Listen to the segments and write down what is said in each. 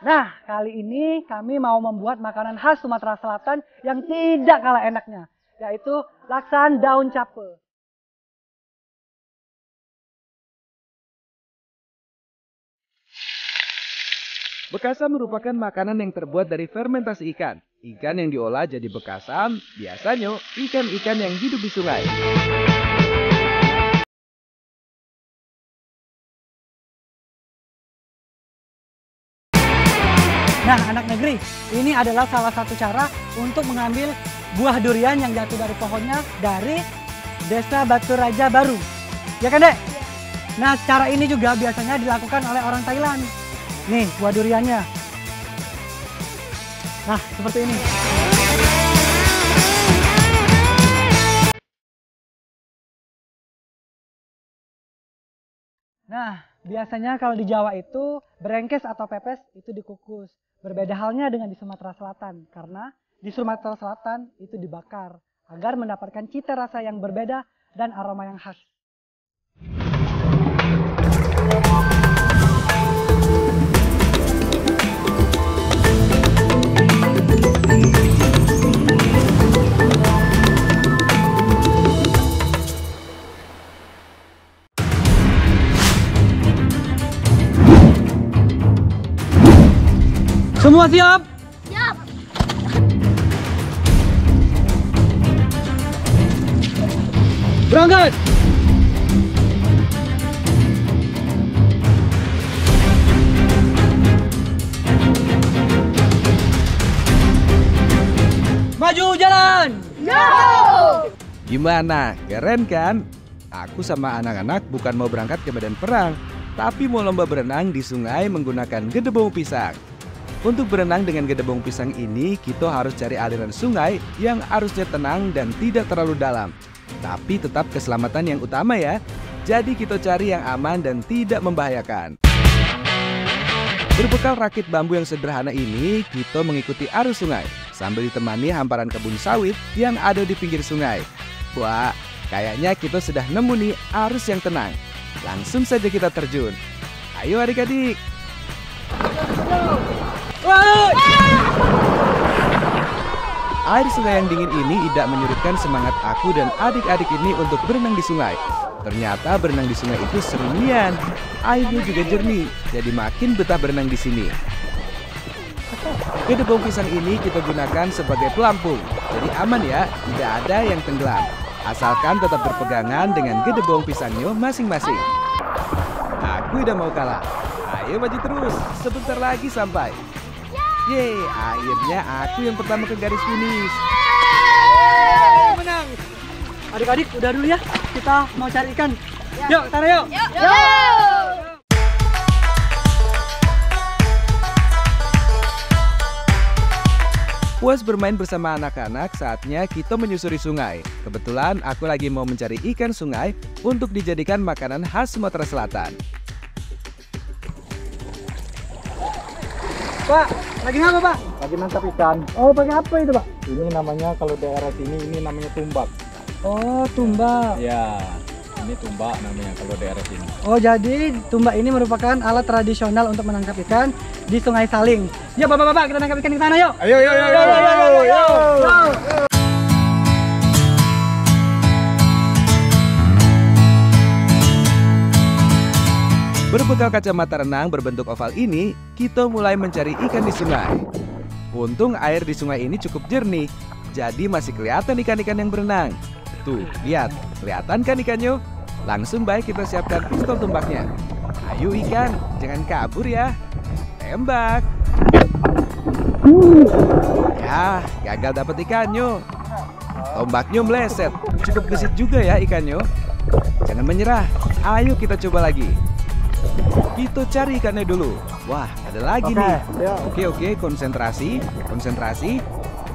Nah, kali ini kami mau membuat makanan khas Sumatera Selatan yang tidak kalah enaknya, yaitu laksan daun cape. Bekasam merupakan makanan yang terbuat dari fermentasi ikan. Ikan yang diolah jadi bekasam, biasanya ikan-ikan yang hidup di sungai. Nah, anak negeri, ini adalah salah satu cara untuk mengambil buah durian yang jatuh dari pohonnya dari Desa Batu Raja Baru. Ya kan, Dek? Nah, cara ini juga biasanya dilakukan oleh orang Thailand. Nih, buah duriannya. Nah, seperti ini. Nah, biasanya kalau di Jawa itu berengkes atau pepes itu dikukus. Berbeda halnya dengan di Sumatera Selatan, karena di Sumatera Selatan itu dibakar agar mendapatkan cita rasa yang berbeda dan aroma yang khas. Semua siap? Siap. Berangkat! Maju jalan! Yo! Gimana? Keren kan? Aku sama anak-anak bukan mau berangkat ke medan perang, tapi mau lomba berenang di sungai menggunakan gedebong pisang. Untuk berenang dengan gedebong pisang ini, kita harus cari aliran sungai yang arusnya tenang dan tidak terlalu dalam. Tapi tetap keselamatan yang utama ya. Jadi kita cari yang aman dan tidak membahayakan. Berbekal rakit bambu yang sederhana ini, kita mengikuti arus sungai sambil ditemani hamparan kebun sawit yang ada di pinggir sungai. Wah, kayaknya kita sudah nemu nih arus yang tenang. Langsung saja kita terjun. Ayo adik-adik. Air sungai yang dingin ini tidak menyurutkan semangat aku dan adik-adik ini untuk berenang di sungai. Ternyata berenang di sungai itu seruan. Airnya juga jernih, jadi makin betah berenang di sini. Gedebong pisang ini kita gunakan sebagai pelampung, jadi aman ya, tidak ada yang tenggelam. Asalkan tetap berpegangan dengan gedebong pisangnya masing-masing. Aku udah mau kalah. Ayo maju terus, sebentar lagi sampai. Yeay, akhirnya aku yang pertama ke garis finish. Menang! Adik-adik, udah dulu ya. Kita mau cari ikan. Yuk, sana yuk! Yo! Puas bermain bersama anak-anak, saatnya kita menyusuri sungai. Kebetulan aku lagi mau mencari ikan sungai untuk dijadikan makanan khas Sumatera Selatan. Pak, lagi ngapa, Pak? Lagi nangkap ikan. Oh, pakai apa itu, Pak? Ini namanya kalau daerah sini ini namanya tumbak. Oh, tumbak. Ya, ini tumbak namanya kalau daerah sini. Oh, jadi tumbak ini merupakan alat tradisional untuk menangkap ikan di Sungai Saling. Yuk, Bapak-bapak, kita nangkap ikan di sana, yuk. Ayo. Berbekal kacamata renang berbentuk oval ini, kita mulai mencari ikan di sungai. Untung air di sungai ini cukup jernih, jadi masih kelihatan ikan-ikan yang berenang. Tuh, lihat, kelihatan kan ikannya? Langsung baik kita siapkan pistol tumbaknya. Ayo ikan, jangan kabur ya. Tembak. Ya, gagal dapat ikannya. Tombaknya meleset, cukup gesit juga ya ikannya. Jangan menyerah, ayo kita coba lagi. Kita cari ikannya dulu. Wah, ada lagi nih. Oke, konsentrasi.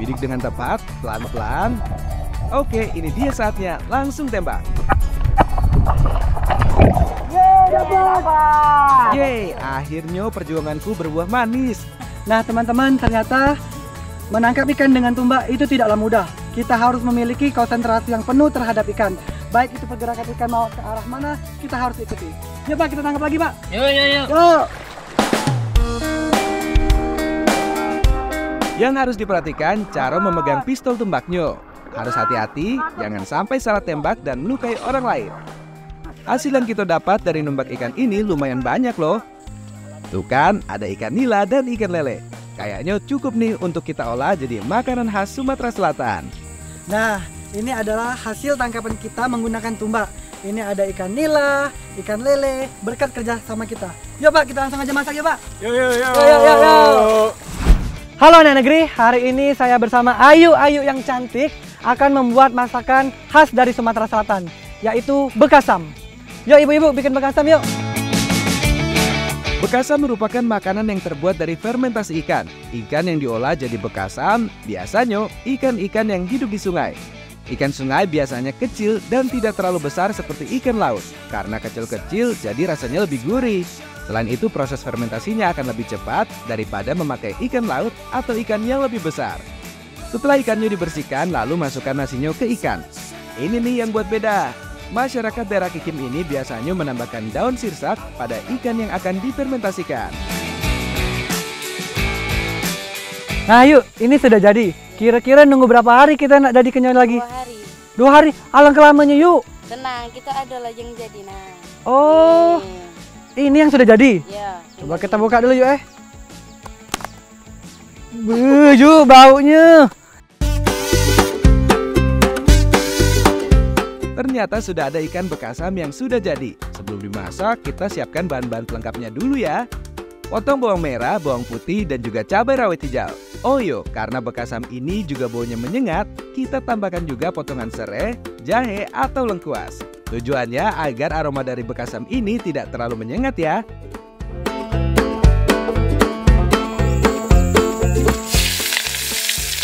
Bidik dengan tepat, pelan-pelan. Oke, ini dia saatnya. Langsung tembak. Yeay, akhirnya perjuanganku berbuah manis. Nah, teman-teman, ternyata menangkap ikan dengan tumbak itu tidaklah mudah. Kita harus memiliki konsentrasi yang penuh terhadap ikan. Baik itu pergerakan ikan mau ke arah mana, kita harus ikuti. Ya, Pak, kita tangkap lagi, Pak. Yo. Yuk. Yang harus diperhatikan cara memegang pistol tumbaknya. Harus hati-hati, jangan sampai salah tembak dan melukai orang lain. Hasil yang kita dapat dari numbak ikan ini lumayan banyak loh. Tuh kan, ada ikan nila dan ikan lele. Kayaknya cukup nih untuk kita olah jadi makanan khas Sumatera Selatan. Nah, ini adalah hasil tangkapan kita menggunakan tumbak. Ini ada ikan nila, ikan lele, berkat kerja sama kita. Yuk Pak, kita langsung aja masak yuk Pak. Yo. Halo anak negeri, hari ini saya bersama Ayu yang cantik akan membuat masakan khas dari Sumatera Selatan, yaitu bekasam. Yuk ibu-ibu bikin bekasam yuk. Bekasam merupakan makanan yang terbuat dari fermentasi ikan. Ikan yang diolah jadi bekasam, biasanya ikan-ikan yang hidup di sungai. Ikan sungai biasanya kecil dan tidak terlalu besar seperti ikan laut. Karena kecil-kecil jadi rasanya lebih gurih. Selain itu proses fermentasinya akan lebih cepat daripada memakai ikan laut atau ikan yang lebih besar. Setelah ikannya dibersihkan lalu masukkan nasinya ke ikan. Ini nih yang buat beda. Masyarakat daerah Kikim ini biasanya menambahkan daun sirsak pada ikan yang akan difermentasikan. Nah yuk, ini sudah jadi. Kira-kira nunggu berapa hari kita nak jadi kenyal lagi? 2 hari. 2 hari? Alangkah lamanya yuk. Tenang, kita ada lah yang jadi nah. Oh, ini yang sudah jadi? Ya. Coba kita buka dulu yuk Yuk baunya. Ternyata sudah ada ikan bekasam yang sudah jadi. Sebelum dimasak, kita siapkan bahan-bahan pelengkapnya dulu ya. Potong bawang merah, bawang putih, dan juga cabai rawit hijau. Oh yo, karena bekasam ini juga baunya menyengat, kita tambahkan juga potongan serai, jahe, atau lengkuas. Tujuannya agar aroma dari bekasam ini tidak terlalu menyengat ya.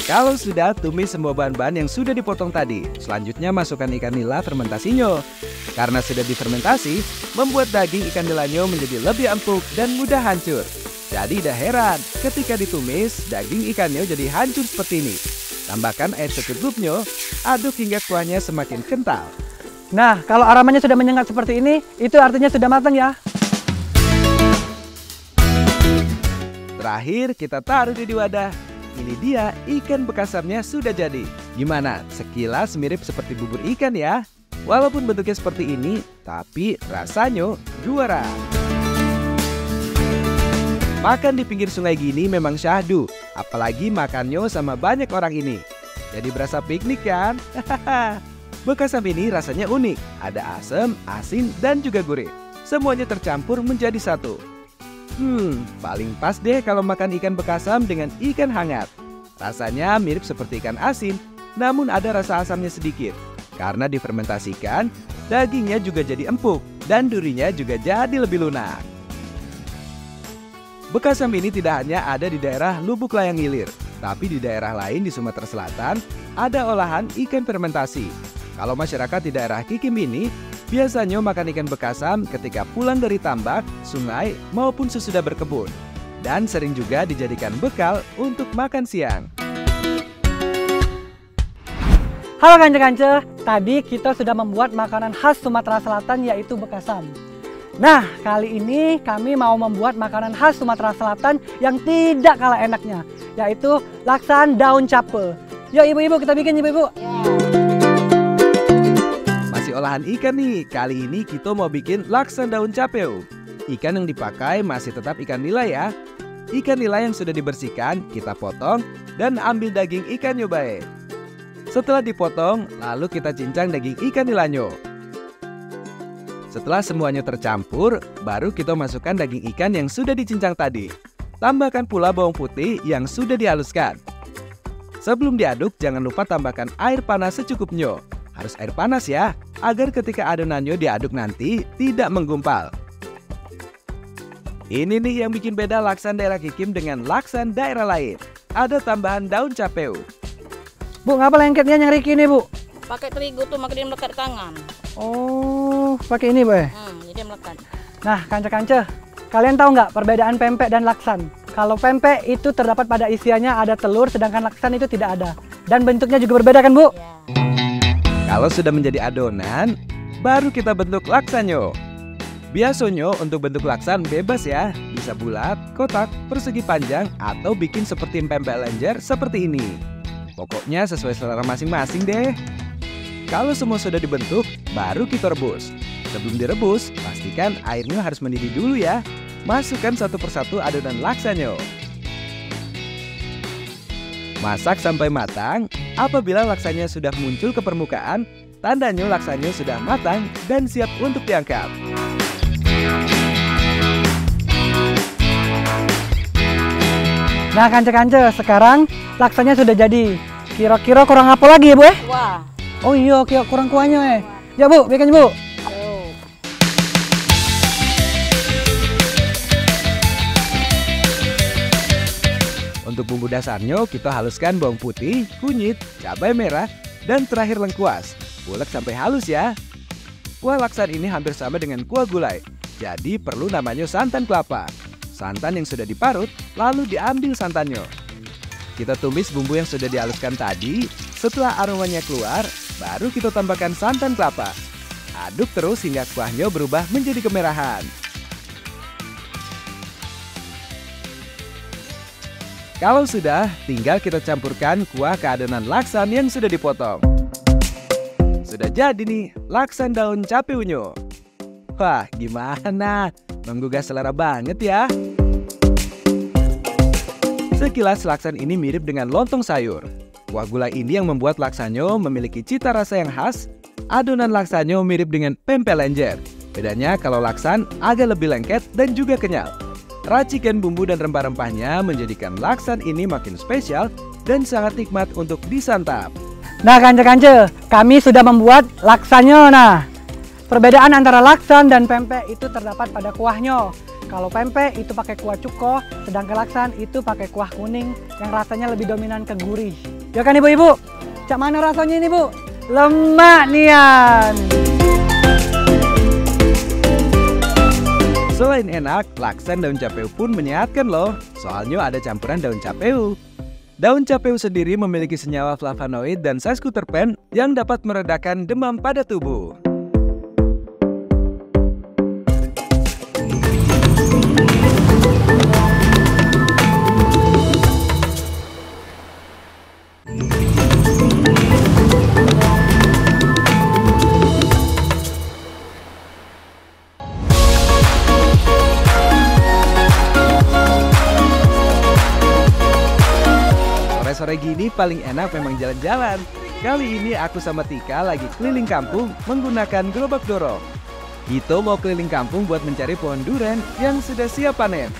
Kalau sudah, tumis semua bahan-bahan yang sudah dipotong tadi. Selanjutnya masukkan ikan nila fermentasinya. Karena sudah difermentasi, membuat daging ikan nilanya menjadi lebih empuk dan mudah hancur. Jadi tidak heran, ketika ditumis, daging ikannya jadi hancur seperti ini. Tambahkan air secukupnya, aduk hingga kuahnya semakin kental. Nah, kalau aromanya sudah menyengat seperti ini, itu artinya sudah matang ya. Terakhir, kita taruh di wadah. Ini dia, ikan bekasamnya sudah jadi. Gimana? Sekilas mirip seperti bubur ikan ya? Walaupun bentuknya seperti ini, tapi rasanya juara. Makan di pinggir sungai gini memang syahdu, apalagi makannya sama banyak orang ini. Jadi berasa piknik kan? Bekasam ini rasanya unik, ada asam, asin, dan juga gurih. Semuanya tercampur menjadi satu. Paling pas deh kalau makan ikan bekasam dengan ikan hangat. Rasanya mirip seperti ikan asin, namun ada rasa asamnya sedikit. Karena difermentasikan, dagingnya juga jadi empuk dan durinya juga jadi lebih lunak. Bekasam ini tidak hanya ada di daerah Lubuk Layang Ilir, tapi di daerah lain di Sumatera Selatan ada olahan ikan fermentasi. Kalau masyarakat di daerah Kikim ini biasanya makan ikan bekasam ketika pulang dari tambak, sungai, maupun sesudah berkebun. Dan sering juga dijadikan bekal untuk makan siang. Halo kanca-kanca, tadi kita sudah membuat makanan khas Sumatera Selatan yaitu bekasam. Nah, kali ini kami mau membuat makanan khas Sumatera Selatan yang tidak kalah enaknya, yaitu laksan daun cape. Yuk ibu-ibu, kita bikin ibu-ibu. Masih olahan ikan nih, kali ini kita mau bikin laksan daun capeu. Ikan yang dipakai masih tetap ikan nila ya. Ikan nila yang sudah dibersihkan, kita potong dan ambil daging ikannya baik. Setelah dipotong, lalu kita cincang daging ikan nilanya. Setelah semuanya tercampur, baru kita masukkan daging ikan yang sudah dicincang tadi. Tambahkan pula bawang putih yang sudah dihaluskan. Sebelum diaduk, jangan lupa tambahkan air panas secukupnya. Harus air panas ya, agar ketika adonannya diaduk nanti tidak menggumpal. Ini nih yang bikin beda laksan daerah Kikim dengan laksan daerah lain. Ada tambahan daun capeu. Bu, ngapa lengketnya yang Riki ini, Bu? Pakai terigu tuh makanya dia melekat di tangan. Oh, pakai ini, Bu. Jadi melekat. Nah, kanca-kanca, kalian tahu nggak perbedaan pempek dan laksan? Kalau pempek itu terdapat pada isiannya ada telur, sedangkan laksan itu tidak ada. Dan bentuknya juga berbeda kan, Bu? Ya. Kalau sudah menjadi adonan, baru kita bentuk laksannya. Biasanya untuk bentuk laksan bebas ya, bisa bisa bulat, kotak, persegi panjang, atau bikin seperti pempek lenjer seperti ini. Pokoknya sesuai selera masing-masing deh. Kalau semua sudah dibentuk, baru kita rebus. Sebelum direbus, pastikan airnya harus mendidih dulu ya. Masukkan satu persatu adonan laksanya. Masak sampai matang. Apabila laksanya sudah muncul ke permukaan, tandanya laksanya sudah matang dan siap untuk diangkat. Nah kance-kance, sekarang laksanya sudah jadi. Kira-kira kurang apa lagi ya Bu? Wah. Oh iya, kurang kuahnya. Ya Bu, bikin Bu. Untuk bumbu dasarnya kita haluskan bawang putih, kunyit, cabai merah, dan terakhir lengkuas. Ulek sampai halus ya. Kuah laksan ini hampir sama dengan kuah gulai, jadi perlu namanya santan kelapa. Santan yang sudah diparut, lalu diambil santannya. Kita tumis bumbu yang sudah dihaluskan tadi. Setelah aromanya keluar, baru kita tambahkan santan kelapa. Aduk terus hingga kuahnya berubah menjadi kemerahan. Kalau sudah, tinggal kita campurkan kuah ke adonan laksan yang sudah dipotong. Sudah jadi nih, laksan daun cabe unyu. Wah, gimana? Menggugah selera banget ya. Sekilas laksan ini mirip dengan lontong sayur. Kuah gulai ini yang membuat laksanyo memiliki cita rasa yang khas. Adonan laksanyo mirip dengan pempek lenjer. Bedanya kalau laksan agak lebih lengket dan juga kenyal. Racikan bumbu dan rempah-rempahnya menjadikan laksan ini makin spesial dan sangat nikmat untuk disantap. Nah kance-kance, kami sudah membuat laksanyo. Nah, perbedaan antara laksan dan pempek itu terdapat pada kuahnya. Kalau pempek itu pakai kuah cuko, sedangkan laksan itu pakai kuah kuning yang rasanya lebih dominan ke gurih. Ya kan ibu-ibu? Cak mana rasanya ini Bu? Lemak nian. Selain enak, laksan daun capeu pun menyehatkan loh. Soalnya ada campuran daun capeu. Daun capeu sendiri memiliki senyawa flavonoid dan sesquiterpen yang dapat meredakan demam pada tubuh. Sore gini paling enak memang jalan-jalan. Kali ini aku sama Tika lagi keliling kampung menggunakan gerobak dorong. Kita mau keliling kampung buat mencari pohon duren yang sudah siap panen.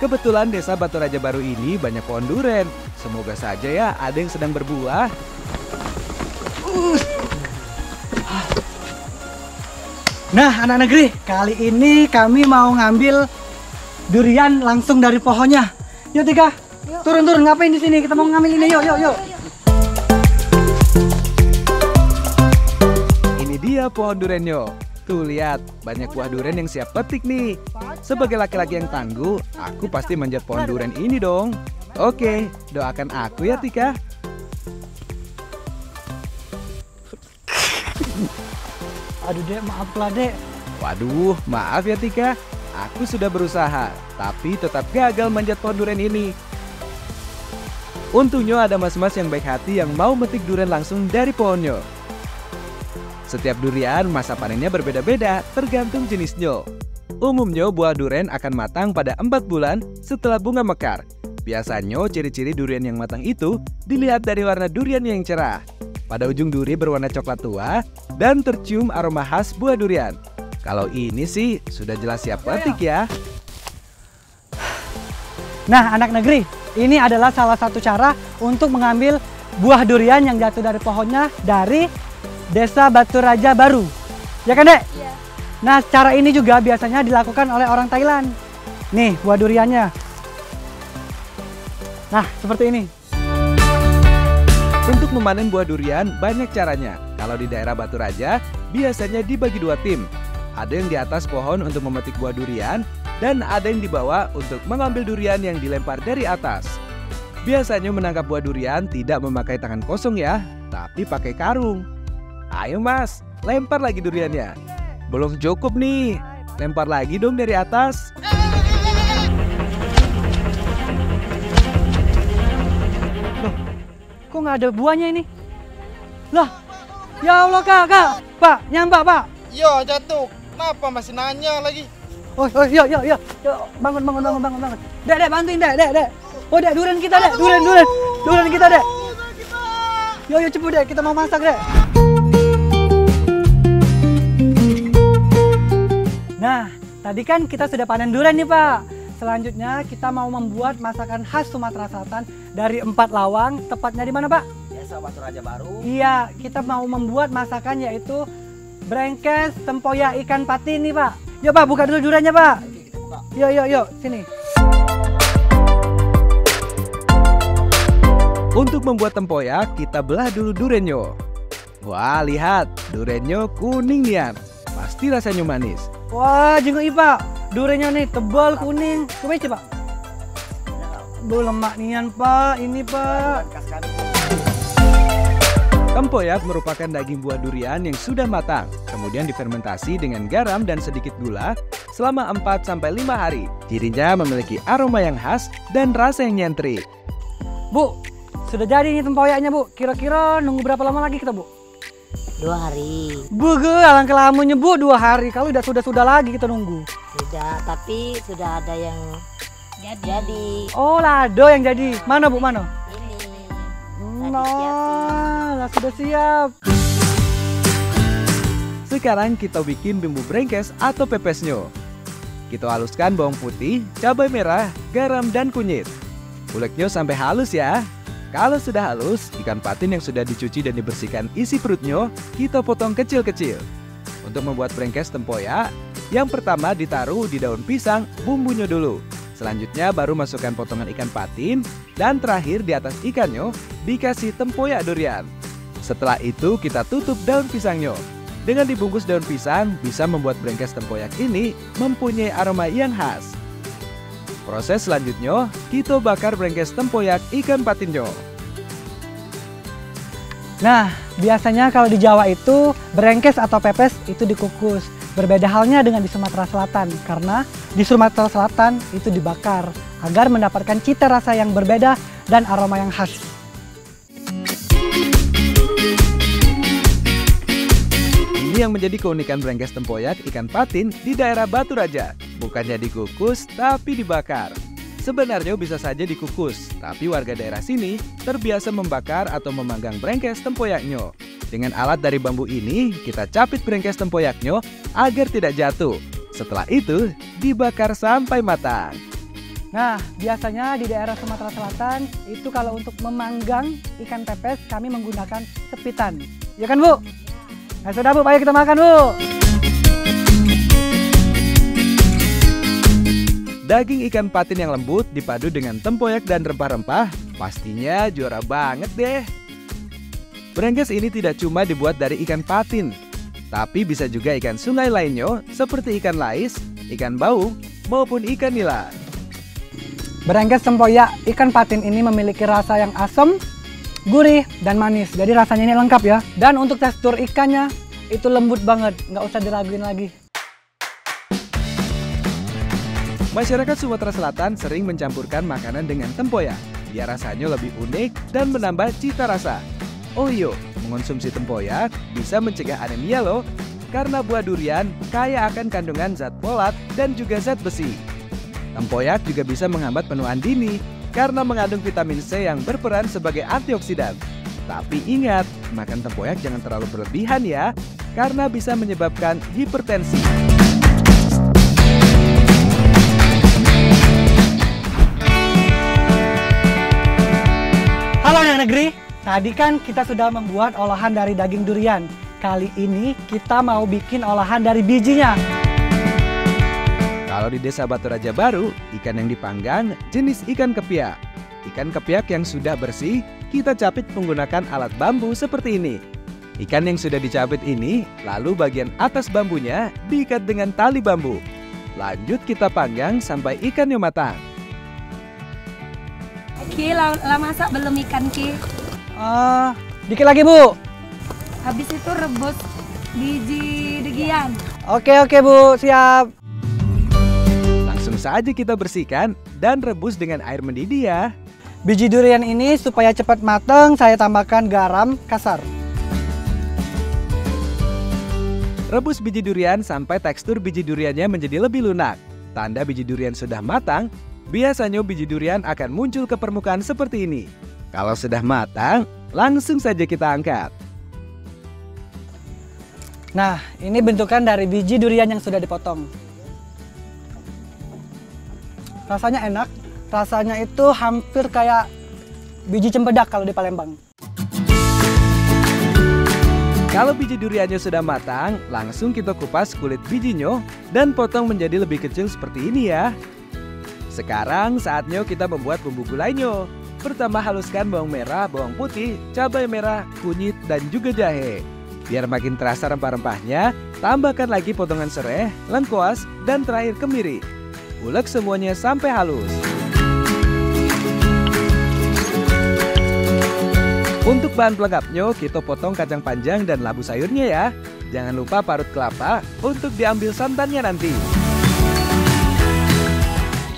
Kebetulan desa Batu Raja Baru ini banyak pohon duren. Semoga saja ya ada yang sedang berbuah. Nah anak negeri, kali ini kami mau ngambil durian langsung dari pohonnya. Yuk Tika. Turun, ngapain di sini? Kita mau ngambil ini, yuk. Ini dia pohon durennya. Tuh lihat, banyak buah duren yang siap petik nih. Sebagai laki-laki yang tangguh, aku pasti manjat pohon duren ini dong. Oke, doakan aku ya Tika. Aduh Dek, maaflah Dek. Waduh, maaf ya Tika. Aku sudah berusaha, tapi tetap gagal manjat pohon duren ini. Untungnya ada mas-mas yang baik hati yang mau metik durian langsung dari pohonnya. Setiap durian masa panennya berbeda-beda tergantung jenisnya. Umumnya buah durian akan matang pada 4 bulan setelah bunga mekar. Biasanya ciri-ciri durian yang matang itu dilihat dari warna durian yang cerah. Pada ujung duri berwarna coklat tua dan tercium aroma khas buah durian. Kalau ini sih sudah jelas siap petik ya. Nah anak negeri, ini adalah salah satu cara untuk mengambil buah durian yang jatuh dari pohonnya dari desa Batu Raja Baru. Ya kan Dek? Iya. Nah cara ini juga biasanya dilakukan oleh orang Thailand. Nih buah duriannya. Nah seperti ini. Untuk memanen buah durian banyak caranya. Kalau di daerah Batu Raja biasanya dibagi 2 tim. Ada yang di atas pohon untuk memetik buah durian dan ada yang di bawah untuk mengambil durian yang dilempar dari atas. Biasanya menangkap buah durian tidak memakai tangan kosong ya, tapi pakai karung. Ayo mas, lempar lagi duriannya. Belum cukup nih, lempar lagi dong dari atas. kok nggak ada buahnya ini? Lah, ya Allah kak, Pak, nyampak Pak. Yo jatuh, kenapa masih nanya lagi? Oh, yuk, bangun. Dek, bantuin dek. Oh, dek, durian kita dek, durian kita dek. Yo, cepet dek, kita mau masak dek. Nah, tadi kan kita sudah panen durian nih Pak. Selanjutnya kita mau membuat masakan khas Sumatera Selatan dari 4 lawang. Tepatnya di mana Pak? Desa Batu Raja Baru. Iya, kita mau membuat masakan yaitu brengkes tempoyak ikan patin nih Pak. Yuk Pak, buka dulu duriannya Pak. Yuk, sini. Untuk membuat tempoyak, kita belah dulu duriannya. Wah, lihat, duriannya kuning nian. Pasti rasanya manis. Wah, jenguk Pak. Duriannya nih tebal kuning. Coba Pak. Lemak nian Pak, ini Pak. Tempoyak merupakan daging buah durian yang sudah matang, kemudian difermentasi dengan garam dan sedikit gula selama 4-5 hari. Cirinya memiliki aroma yang khas dan rasa yang nyentrik. Bu, sudah jadi nih tempoyaknya Bu. Kira-kira nunggu berapa lama lagi kita Bu? 2 hari. Bu, alangkah lamanya Bu, 2 hari. Kalau sudah lagi kita nunggu. Tidak, tapi sudah ada yang jadi. Oh, lado yang jadi. Mana Bu, mana? Ini. Nah, sudah siap. Sekarang kita bikin bumbu brengkes atau pepesnya. Kita haluskan bawang putih, cabai merah, garam, dan kunyit. Uleknya sampai halus ya. Kalau sudah halus, ikan patin yang sudah dicuci dan dibersihkan isi perutnya, kita potong kecil-kecil. Untuk membuat brengkes tempoyak, yang pertama ditaruh di daun pisang bumbunya dulu. Selanjutnya baru masukkan potongan ikan patin, dan terakhir di atas ikannya dikasih tempoyak durian. Setelah itu kita tutup daun pisangnya. Dengan dibungkus daun pisang, bisa membuat brengkes tempoyak ini mempunyai aroma yang khas. Proses selanjutnya, kita bakar brengkes tempoyak ikan patinnya. Nah, biasanya kalau di Jawa itu brengkes atau pepes itu dikukus. Berbeda halnya dengan di Sumatera Selatan, karena di Sumatera Selatan itu dibakar agar mendapatkan cita rasa yang berbeda dan aroma yang khas. Ini yang menjadi keunikan brengkes tempoyak ikan patin di daerah Batu Raja. Bukannya dikukus, tapi dibakar. Sebenarnya bisa saja dikukus, tapi warga daerah sini terbiasa membakar atau memanggang brengkes tempoyaknya. Dengan alat dari bambu ini, kita capit brengkes tempoyaknya agar tidak jatuh. Setelah itu, dibakar sampai matang. Nah, biasanya di daerah Sumatera Selatan itu kalau untuk memanggang ikan pepes kami menggunakan sepitan. Ya kan Bu? Nah sudah Bu, ayo kita makan Bu. Daging ikan patin yang lembut dipadu dengan tempoyak dan rempah-rempah, pastinya juara banget deh. Brengkes ini tidak cuma dibuat dari ikan patin, tapi bisa juga ikan sungai lainnya seperti ikan lais, ikan baung, maupun ikan nila. Brengkes tempoyak ikan patin ini memiliki rasa yang asam, gurih, dan manis. Jadi rasanya ini lengkap ya. Dan untuk tekstur ikannya itu lembut banget, nggak usah diraguin lagi. Masyarakat Sumatera Selatan sering mencampurkan makanan dengan tempoyak, biar rasanya lebih unik dan menambah cita rasa. Oh iya, mengonsumsi tempoyak bisa mencegah anemia loh, karena buah durian kaya akan kandungan zat folat dan juga zat besi. Tempoyak juga bisa menghambat penuaan dini, karena mengandung vitamin C yang berperan sebagai antioksidan. Tapi ingat, makan tempoyak jangan terlalu berlebihan ya, karena bisa menyebabkan hipertensi. Halo anak negeri, tadi kan kita sudah membuat olahan dari daging durian. Kali ini kita mau bikin olahan dari bijinya. Kalau di Desa Batu Raja Baru, ikan yang dipanggang jenis ikan kepiak. Ikan kepiak yang sudah bersih, kita capit menggunakan alat bambu seperti ini. Ikan yang sudah dicapit ini, lalu bagian atas bambunya diikat dengan tali bambu. Lanjut kita panggang sampai ikannya matang. Ki, lah masak belum ikan Ki? Dikit lagi Bu. Habis itu rebus biji degian. Oke Bu, siap. Langsung saja kita bersihkan dan rebus dengan air mendidih ya. Biji durian ini supaya cepat matang, saya tambahkan garam kasar. Rebus biji durian sampai tekstur biji duriannya menjadi lebih lunak. Tanda biji durian sudah matang, biasanya biji durian akan muncul ke permukaan seperti ini. Kalau sudah matang, langsung saja kita angkat. Nah, ini bentukan dari biji durian yang sudah dipotong. Rasanya enak. Rasanya itu hampir kayak biji cempedak kalau di Palembang. Kalau biji duriannya sudah matang, langsung kita kupas kulit bijinya dan potong menjadi lebih kecil seperti ini ya. Sekarang saatnya kita membuat bumbu gulainya. Pertama haluskan bawang merah, bawang putih, cabai merah, kunyit, dan juga jahe. Biar makin terasa rempah-rempahnya, tambahkan lagi potongan serai, lengkuas, dan terakhir kemiri. Ulek semuanya sampai halus. Untuk bahan pelengkapnya, kita potong kacang panjang dan labu sayurnya ya. Jangan lupa parut kelapa untuk diambil santannya nanti.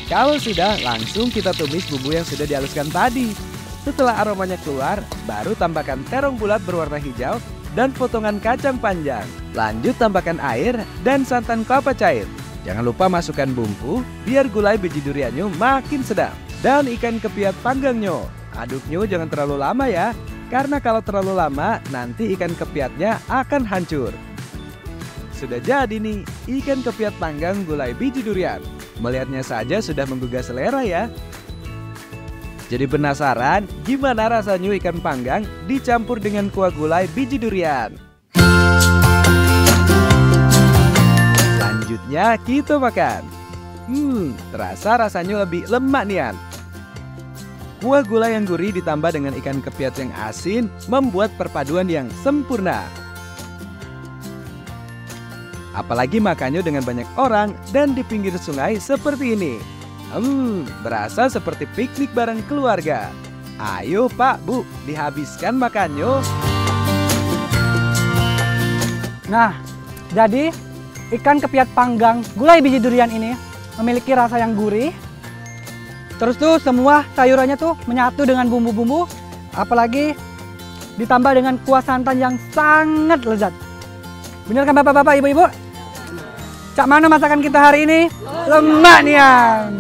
Kalau sudah, langsung kita tumis bumbu yang sudah dihaluskan tadi. Setelah aromanya keluar, baru tambahkan terong bulat berwarna hijau dan potongan kacang panjang. Lanjut tambahkan air dan santan kelapa cair. Jangan lupa masukkan bumbu biar gulai biji duriannya makin sedap. Dan ikan kepiat panggangnya. Aduknya jangan terlalu lama ya. Karena kalau terlalu lama, nanti ikan kepiatnya akan hancur. Sudah jadi nih, ikan kepiat panggang gulai biji durian. Melihatnya saja sudah menggugah selera ya. Jadi penasaran gimana rasanya ikan panggang dicampur dengan kuah gulai biji durian? Selanjutnya kita makan. Terasa rasanya lebih lemak nian. Kuah gulai yang gurih ditambah dengan ikan kepiat yang asin membuat perpaduan yang sempurna. Apalagi makannya dengan banyak orang dan di pinggir sungai seperti ini. Berasa seperti piknik bareng keluarga. Ayo Pak, Bu, dihabiskan makannya. Nah, jadi ikan kepiat panggang gulai biji durian ini memiliki rasa yang gurih. Terus tuh semua sayurannya tuh menyatu dengan bumbu-bumbu, apalagi ditambah dengan kuah santan yang sangat lezat. Bener kan bapak-bapak, ibu-ibu? Cak mana masakan kita hari ini? Lemak nian.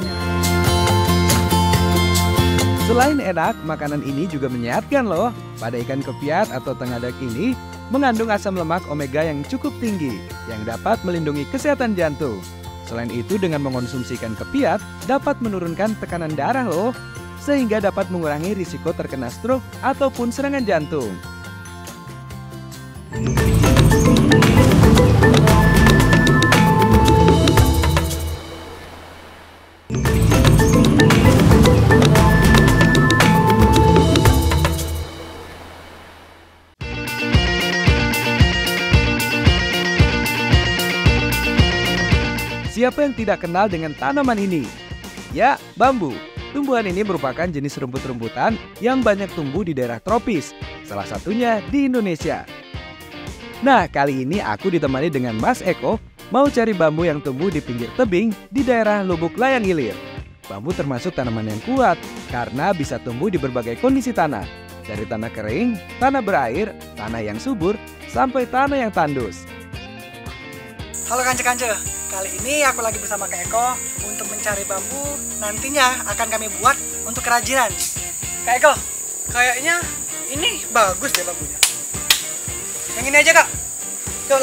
Selain enak, makanan ini juga menyehatkan loh. Pada ikan kepiat atau tengadak ini mengandung asam lemak omega yang cukup tinggi yang dapat melindungi kesehatan jantung. Selain itu, dengan mengonsumsi ikan kepiat dapat menurunkan tekanan darah loh, sehingga dapat mengurangi risiko terkena stroke ataupun serangan jantung. Siapa yang tidak kenal dengan tanaman ini? Ya, bambu. Tumbuhan ini merupakan jenis rumput-rumputan yang banyak tumbuh di daerah tropis, salah satunya di Indonesia. Nah, kali ini aku ditemani dengan Mas Eko mau cari bambu yang tumbuh di pinggir tebing di daerah Lubuk Layang Ilir. Bambu termasuk tanaman yang kuat karena bisa tumbuh di berbagai kondisi tanah, dari tanah kering, tanah berair, tanah yang subur, sampai tanah yang tandus. Halo kance-kance, kali ini aku lagi bersama Kak Eko untuk mencari bambu nantinya akan kami buat untuk kerajinan. Kak Eko, kayaknya ini bagus deh bambunya. Yang ini aja Kak. Yuk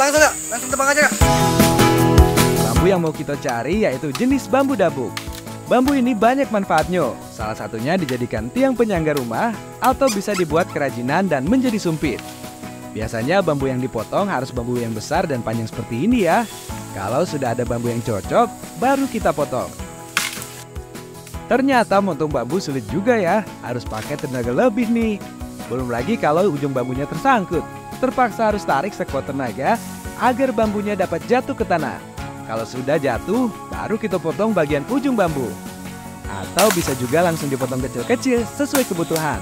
langsung tebang aja Kak. Bambu yang mau kita cari yaitu jenis bambu dabuk. Bambu ini banyak manfaatnya, salah satunya dijadikan tiang penyangga rumah atau bisa dibuat kerajinan dan menjadi sumpit. Biasanya bambu yang dipotong harus bambu yang besar dan panjang seperti ini ya. Kalau sudah ada bambu yang cocok, baru kita potong. Ternyata motong bambu sulit juga ya, harus pakai tenaga lebih nih. Belum lagi kalau ujung bambunya tersangkut, terpaksa harus tarik sekuat tenaga agar bambunya dapat jatuh ke tanah. Kalau sudah jatuh, baru kita potong bagian ujung bambu. Atau bisa juga langsung dipotong kecil-kecil sesuai kebutuhan.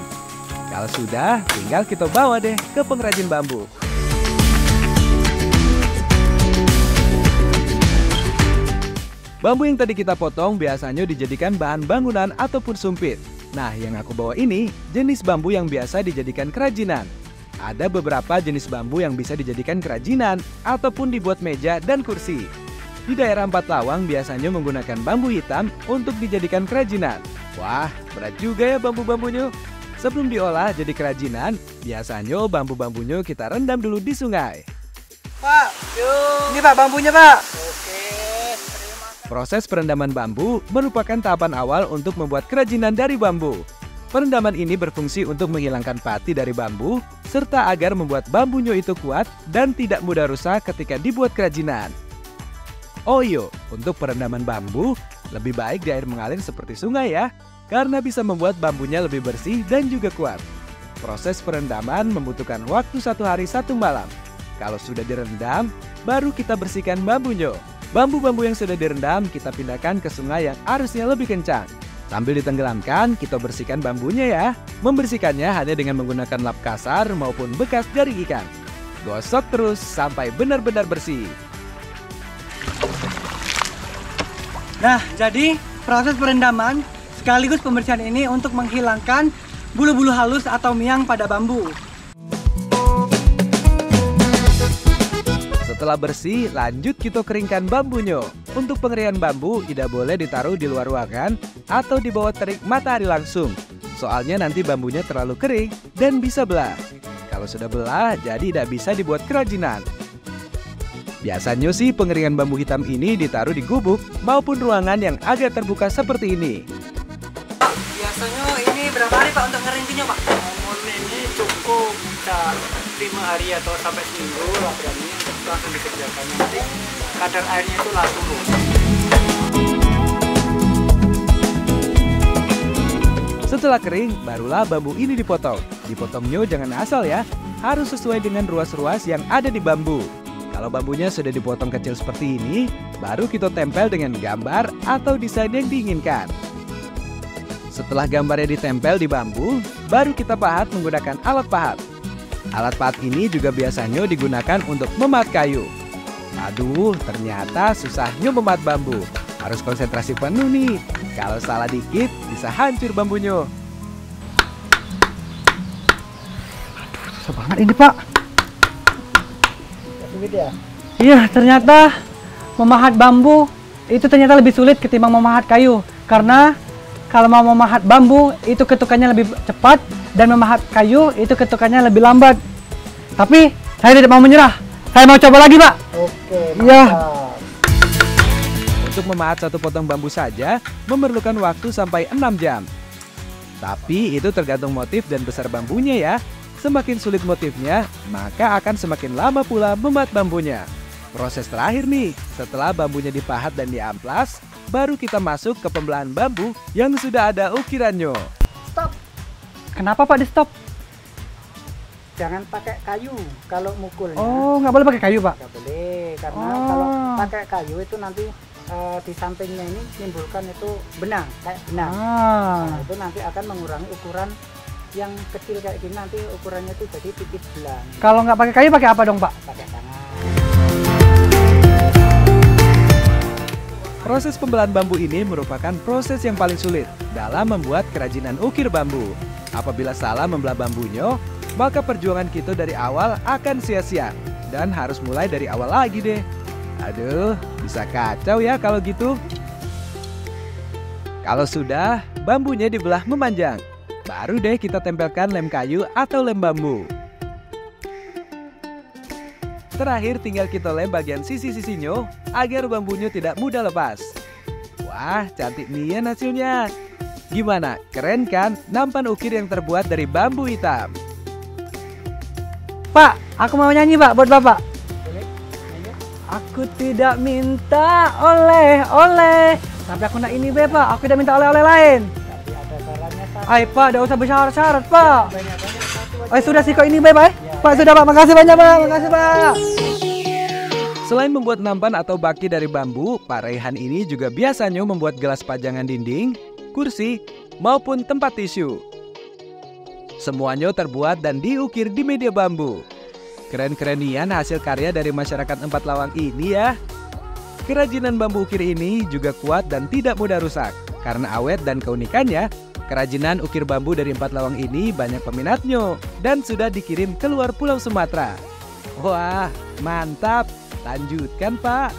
Kalau sudah, tinggal kita bawa deh ke pengrajin bambu. Bambu yang tadi kita potong biasanya dijadikan bahan bangunan ataupun sumpit. Nah, yang aku bawa ini jenis bambu yang biasa dijadikan kerajinan. Ada beberapa jenis bambu yang bisa dijadikan kerajinan ataupun dibuat meja dan kursi. Di daerah Empat Lawang biasanya menggunakan bambu hitam untuk dijadikan kerajinan. Wah, berat juga ya bambu-bambunya. Sebelum diolah jadi kerajinan, biasanya bambu-bambunya kita rendam dulu di sungai. Pak, ini Pak bambunya Pak. Proses perendaman bambu merupakan tahapan awal untuk membuat kerajinan dari bambu. Perendaman ini berfungsi untuk menghilangkan pati dari bambu, serta agar membuat bambunya itu kuat dan tidak mudah rusak ketika dibuat kerajinan. Oh iya, untuk perendaman bambu, lebih baik di air mengalir seperti sungai ya, karena bisa membuat bambunya lebih bersih dan juga kuat. Proses perendaman membutuhkan waktu 1 hari 1 malam. Kalau sudah direndam, baru kita bersihkan bambunya. Bambu-bambu yang sudah direndam kita pindahkan ke sungai yang arusnya lebih kencang. Sambil ditenggelamkan, kita bersihkan bambunya ya. Membersihkannya hanya dengan menggunakan lap kasar maupun bekas dari ikan. Gosok terus sampai benar-benar bersih. Nah, jadi proses perendaman sekaligus pembersihan ini untuk menghilangkan bulu-bulu halus atau miang pada bambu. Setelah bersih, lanjut kita keringkan bambunya. Untuk pengeringan bambu tidak boleh ditaruh di luar ruangan atau di bawah terik matahari langsung. Soalnya nanti bambunya terlalu kering dan bisa belah. Kalau sudah belah, jadi tidak bisa dibuat kerajinan. Biasanya sih pengeringan bambu hitam ini ditaruh di gubuk maupun ruangan yang agak terbuka seperti ini. Biasanya ini berapa hari Pak untuk ngeringkinya Pak? Ini cukup bisa 5 hari atau sampai seminggu lah, berani langsung dikerjakan. Nanti kadar airnya itu langsung turun. Setelah kering, barulah bambu ini dipotong. Dipotongnya jangan asal ya, harus sesuai dengan ruas-ruas yang ada di bambu. Kalau bambunya sudah dipotong kecil seperti ini, baru kita tempel dengan gambar atau desain yang diinginkan. Setelah gambarnya ditempel di bambu, baru kita pahat menggunakan alat pahat. Alat pahat ini juga biasanya digunakan untuk memahat kayu. Aduh, ternyata susahnya memahat bambu. Harus konsentrasi penuh nih. Kalau salah dikit, bisa hancur bambunya. Susah banget ini Pak. Iya, ternyata memahat bambu itu ternyata lebih sulit ketimbang memahat kayu. Karena kalau mau memahat bambu itu ketukannya lebih cepat dan memahat kayu itu ketukannya lebih lambat. Tapi saya tidak mau menyerah. Saya mau coba lagi, Pak. Oke, iya. Untuk memahat satu potong bambu saja memerlukan waktu sampai 6 jam. Tapi itu tergantung motif dan besar bambunya ya. Semakin sulit motifnya, maka akan semakin lama pula memahat bambunya. Proses terakhir nih, setelah bambunya dipahat dan diamplas, baru kita masuk ke pembelahan bambu yang sudah ada ukirannya. Stop. Kenapa Pak di stop? Jangan pakai kayu kalau mukulnya. Oh, nggak boleh pakai kayu Pak? Nggak boleh, karena kalau pakai kayu itu nanti di sampingnya ini menimbulkan itu benang, kayak benang. Nah, itu nanti akan mengurangi ukuran yang kecil kayak gini, nanti ukurannya itu jadi tipis belang. Kalau nggak pakai kayu pakai apa dong Pak? Pakai tangan. Proses pembelahan bambu ini merupakan proses yang paling sulit dalam membuat kerajinan ukir bambu. Apabila salah membelah bambunya, maka perjuangan kita dari awal akan sia-sia dan harus mulai dari awal lagi deh. Aduh, bisa kacau ya kalau gitu. Kalau sudah, bambunya dibelah memanjang. Baru deh kita tempelkan lem kayu atau lem bambu. Terakhir tinggal kita lem bagian sisi-sisinya agar bambunya tidak mudah lepas. Wah, cantik nih ya hasilnya. Gimana? Keren kan? Nampan ukir yang terbuat dari bambu hitam. Pak, aku mau nyanyi Pak buat Bapak. Aku tidak minta oleh-oleh, tapi aku nak ini be Pak, aku tidak minta oleh-oleh lain. Tapi ada caranya, Pak. Ay Pak, tidak usah bersyarat-syarat Pak. Sudah sih kok ini be Pak. Pak sudah Pak, makasih banyak Pak, makasih Pak. Selain membuat nampan atau baki dari bambu, Pak Raihan ini juga biasanya membuat gelas pajangan dinding, kursi, maupun tempat tisu. Semuanya terbuat dan diukir di media bambu. Keren-kerenian hasil karya dari masyarakat Empat Lawang ini ya. Kerajinan bambu ukir ini juga kuat dan tidak mudah rusak. Karena awet dan keunikannya, Kerajinan ukir bambu dari 4 lawang ini banyak peminatnya dan sudah dikirim ke luar Pulau Sumatera. Wah, mantap. Lanjutkan, Pak.